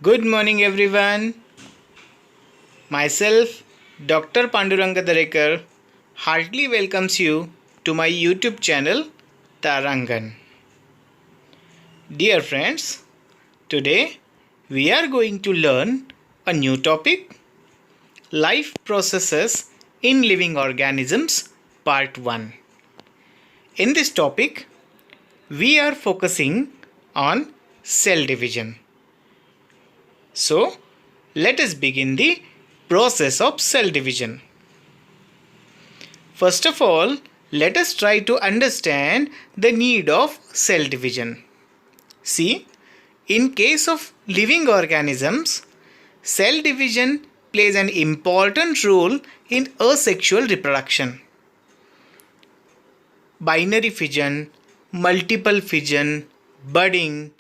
Good morning, everyone. Myself, Dr. Panduranga Darekar, heartily welcomes you to my YouTube channel, Tarangan. Dear friends, today we are going to learn a new topic, Life Processes in Living Organisms, Part 1. In this topic, we are focusing on cell division. So, let us begin the process of cell division. First of all, let us try to understand the need of cell division. See, in case of living organisms, cell division plays an important role in asexual reproduction. Binary fission, multiple fission, budding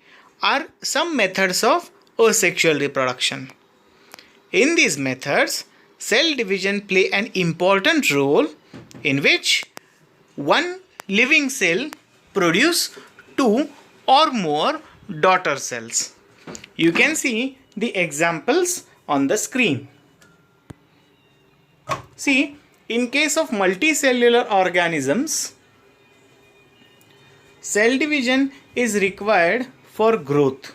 are some methods of asexual reproduction. In these methods, cell division play an important role in which one living cell produce two or more daughter cells. You can see the examples on the screen. See, in case of multicellular organisms, cell division is required for growth.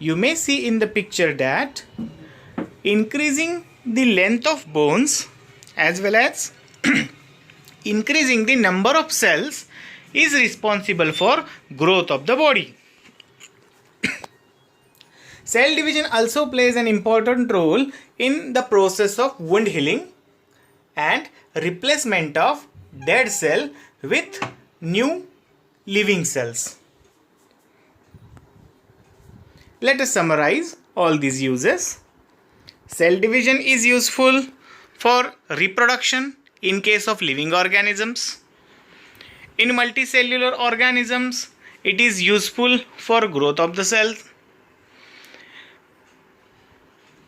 You may see in the picture that increasing the length of bones as well as increasing the number of cells is responsible for growth of the body. Cell division also plays an important role in the process of wound healing and replacement of dead cell with new living cells. Let us summarize all these uses. Cell division is useful for reproduction in case of living organisms. In multicellular organisms, it is useful for growth of the cells.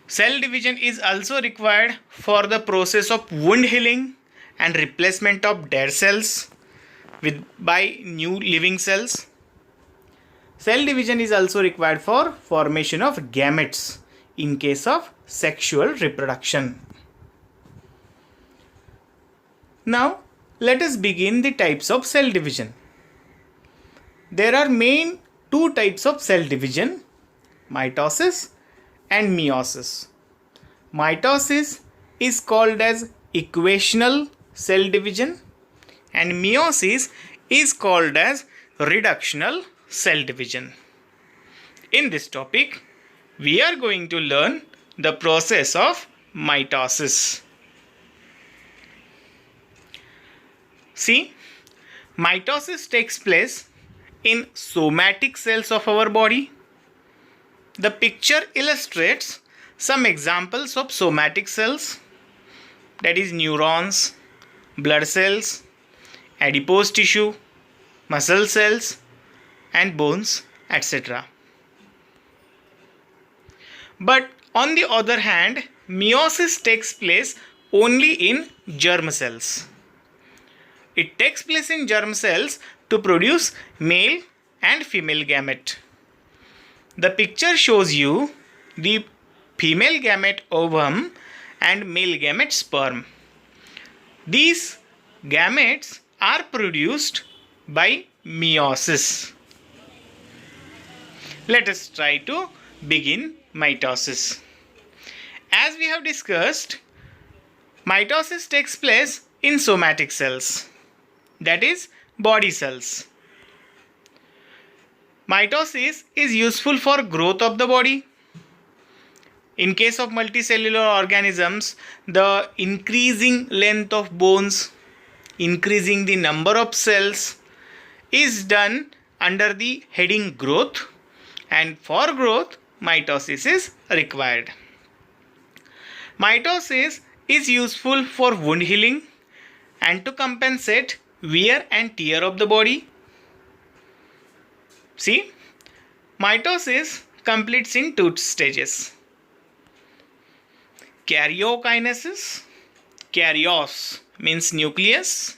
Cell division is also required for the process of wound healing and replacement of dead cells by new living cells. Cell division is also required for formation of gametes in case of sexual reproduction. Now, let us begin the types of cell division. There are main two types of cell division, mitosis and meiosis. Mitosis is called as equational cell division and meiosis is called as reductional cell division. In this topic, we are going to learn the process of mitosis. See, mitosis takes place in somatic cells of our body. The picture illustrates some examples of somatic cells, that is neurons, blood cells, adipose tissue, muscle cells and bones, etc. But on the other hand, meiosis takes place only in germ cells. It takes place in germ cells to produce male and female gamete. The picture shows you the female gamete ovum and male gamete sperm. These gametes are produced by meiosis. Let us try to begin mitosis. As we have discussed, mitosis takes place in somatic cells, that is body cells. Mitosis is useful for growth of the body. In case of multicellular organisms, the increasing length of bones, increasing the number of cells is done under the heading growth, and for growth, mitosis is required. Mitosis is useful for wound healing and to compensate wear and tear of the body. See, mitosis completes in two stages. Karyokinesis. Karyos means nucleus.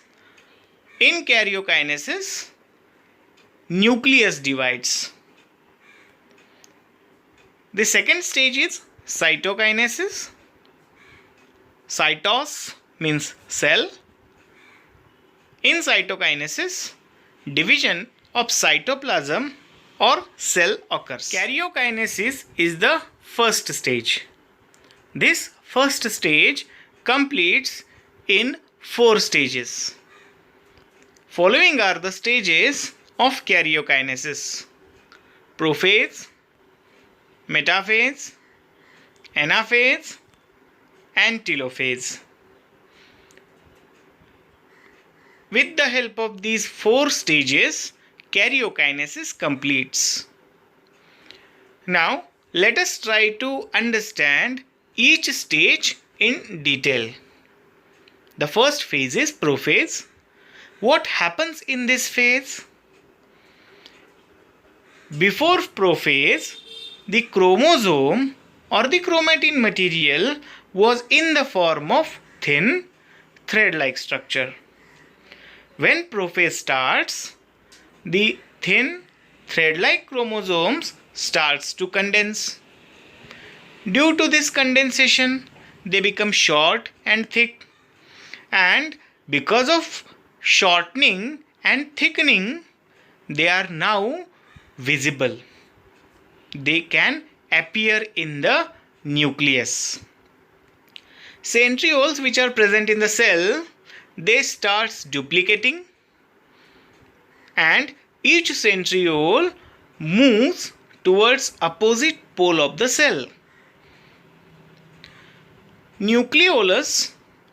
In karyokinesis, nucleus divides. The second stage is cytokinesis. Cytos means cell. In cytokinesis, division of cytoplasm or cell occurs. Karyokinesis is the first stage. This first stage completes in 4 stages. Following are the stages of karyokinesis: prophase, metaphase, anaphase, and telophase. With the help of these 4 stages, karyokinesis completes. Now, let us try to understand each stage in detail. The first phase is prophase. What happens in this phase? Before prophase, the chromosome or the chromatin material was in the form of thin thread-like structure. When prophase starts, the thin thread-like chromosomes starts to condense. Due to this condensation, they become short and thick, and because of shortening and thickening, they are now visible. They can appear in the nucleus. Centrioles which are present in the cell, they starts duplicating, and each centriole moves towards opposite pole of the cell. Nucleolus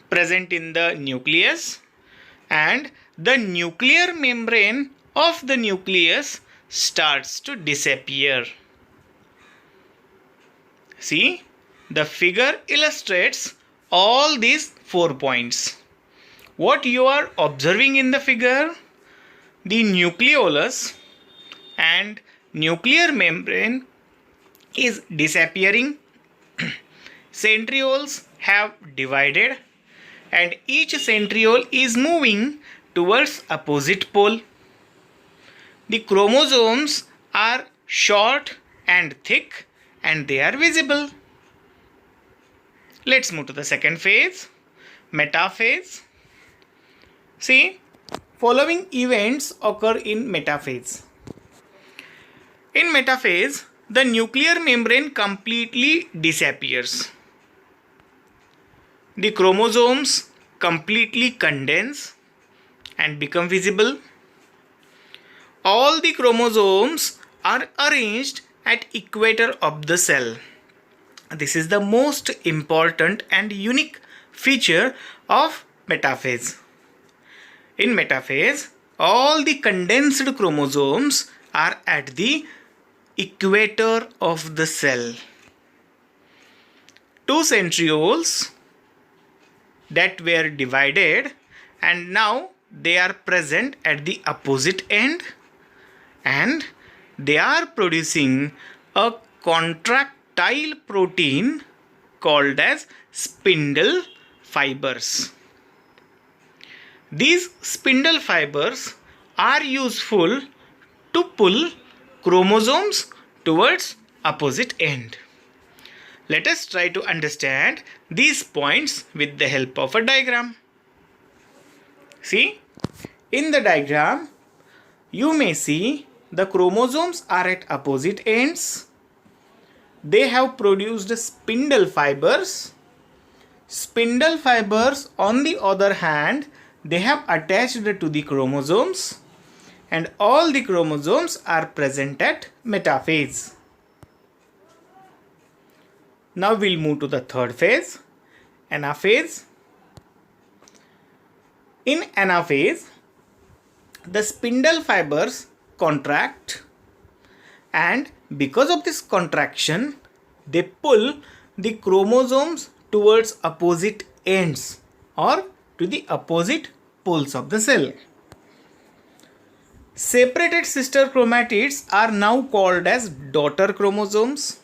present in the nucleus, and the nuclear membrane of the nucleus starts to disappear. See, the figure illustrates all these 4 points. What you are observing in the figure? The nucleolus and nuclear membrane is disappearing. Centrioles have divided, and each centriole is moving towards opposite pole. The chromosomes are short and thick, and they are visible. Let's move to the second phase, metaphase. See, following events occur in metaphase. In metaphase, the nuclear membrane completely disappears. The chromosomes completely condense and become visible. All the chromosomes are arranged at equator of the cell. This is the most important and unique feature of metaphase. In metaphase, all the condensed chromosomes are at the equator of the cell. 2 centrioles that were divided, and now they are present at the opposite end, and they are producing a contractile protein called as spindle fibers. These spindle fibers are useful to pull chromosomes towards opposite end. Let us try to understand these points with the help of a diagram. See, in the diagram, you may see the chromosomes are at opposite ends. They have produced spindle fibers. Spindle fibers, on the other hand, they have attached to the chromosomes, and all the chromosomes are present at metaphase. Now we'll move to the third phase, anaphase. In anaphase, the spindle fibers contract, and because of this contraction, they pull the chromosomes towards opposite ends or to the opposite poles of the cell. Separated sister chromatids are now called as daughter chromosomes.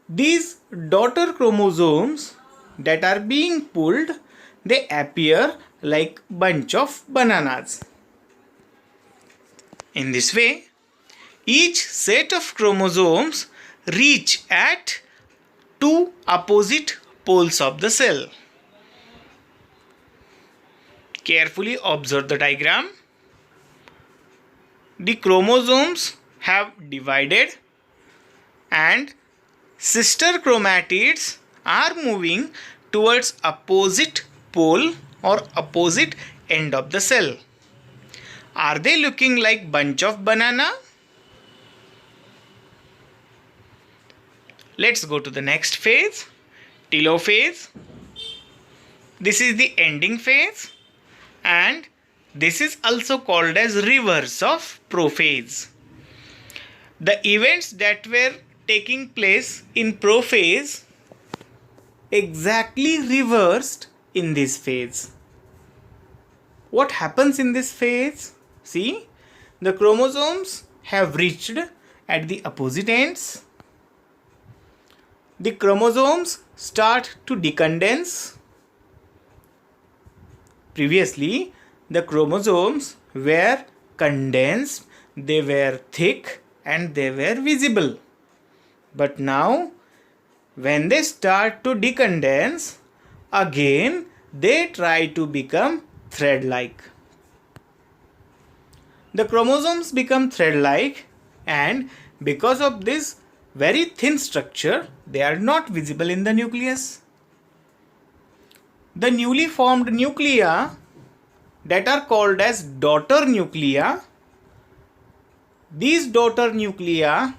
These daughter chromosomes that are being pulled, they appear like bunch of bananas. In this way, Each set of chromosomes reach at two opposite poles of the cell. Carefully observe the diagram. The chromosomes have divided and sister chromatids are moving towards opposite pole or opposite end of the cell. Are they looking like bunch of banana? Let's go to the next phase, telophase. This is the ending phase and this is also called as reverse of prophase. The events that were taking place in prophase exactly reversed in this phase. What happens in this phase? See, the chromosomes have reached at the opposite ends. The chromosomes start to decondense. Previously, the chromosomes were condensed, they were thick and they were visible. But now, when they start to decondense, again they try to become thread-like. The chromosomes become thread-like, and because of this very thin structure, they are not visible in the nucleus. The newly formed nuclei that are called as daughter nuclei, these daughter nuclei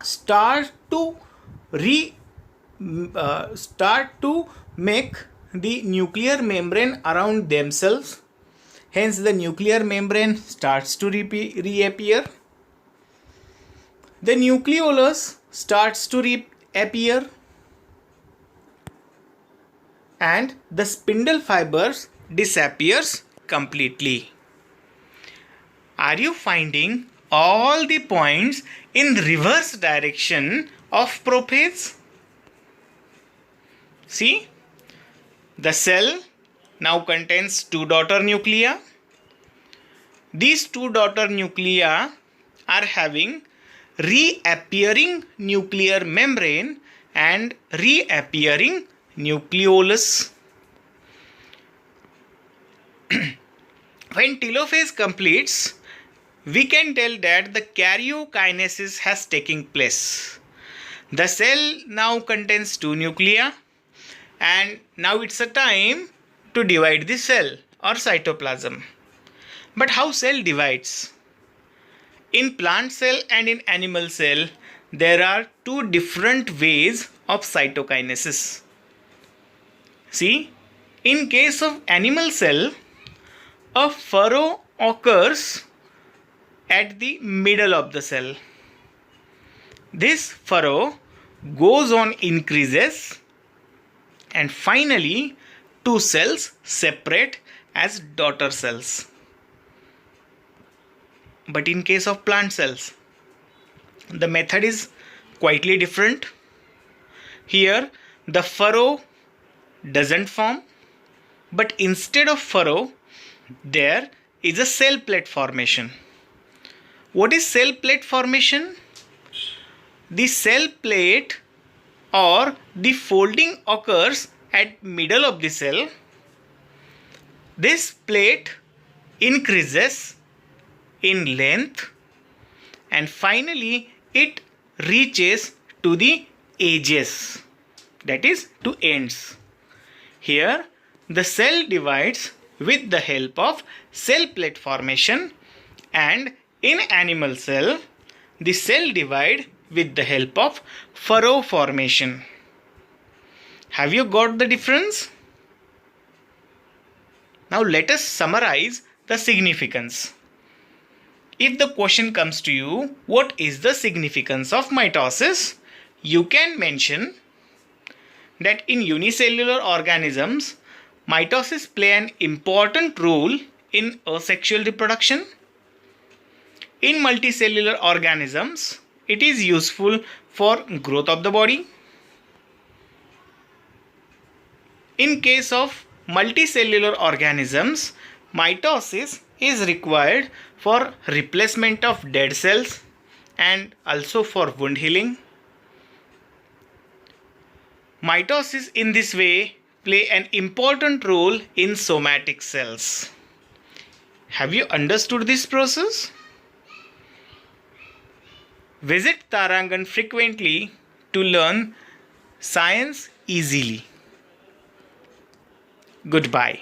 start to make the nuclear membrane around themselves. Hence the nuclear membrane starts to reappear. The nucleolus starts to reappear and the spindle fibers disappears completely. Are you finding all the points in reverse direction of prophase? See, the cell now contains two daughter nuclei. These two daughter nuclei are having reappearing nuclear membrane and reappearing nucleolus. When telophase completes, we can tell that the karyokinesis has taken place. The cell now contains two nuclei and now it's a time to divide the cell or cytoplasm. But how cell divides? In plant cell and in animal cell, there are two different ways of cytokinesis. See, in case of animal cell, a furrow occurs at the middle of the cell. This furrow goes on increases and finally two cells separate as daughter cells. But in case of plant cells, the method is quietly different. Here the furrow doesn't form, but instead of furrow there is a cell plate formation. What is cell plate formation? The cell plate or the folding occurs at middle of the cell. This plate increases in length and finally it reaches to the edges, that is to ends. Here the cell divides with the help of cell plate formation, and in animal cell the cell divide with the help of furrow formation. Have you got the difference? Now let us summarize the significance. If the question comes to you, what is the significance of mitosis? You can mention that in unicellular organisms, mitosis play an important role in asexual reproduction. In multicellular organisms, it is useful for growth of the body. In case of multicellular organisms, mitosis is required for replacement of dead cells and also for wound healing. Mitosis in this way play an important role in somatic cells. Have you understood this process? Visit Tarangan frequently to learn science easily. Goodbye.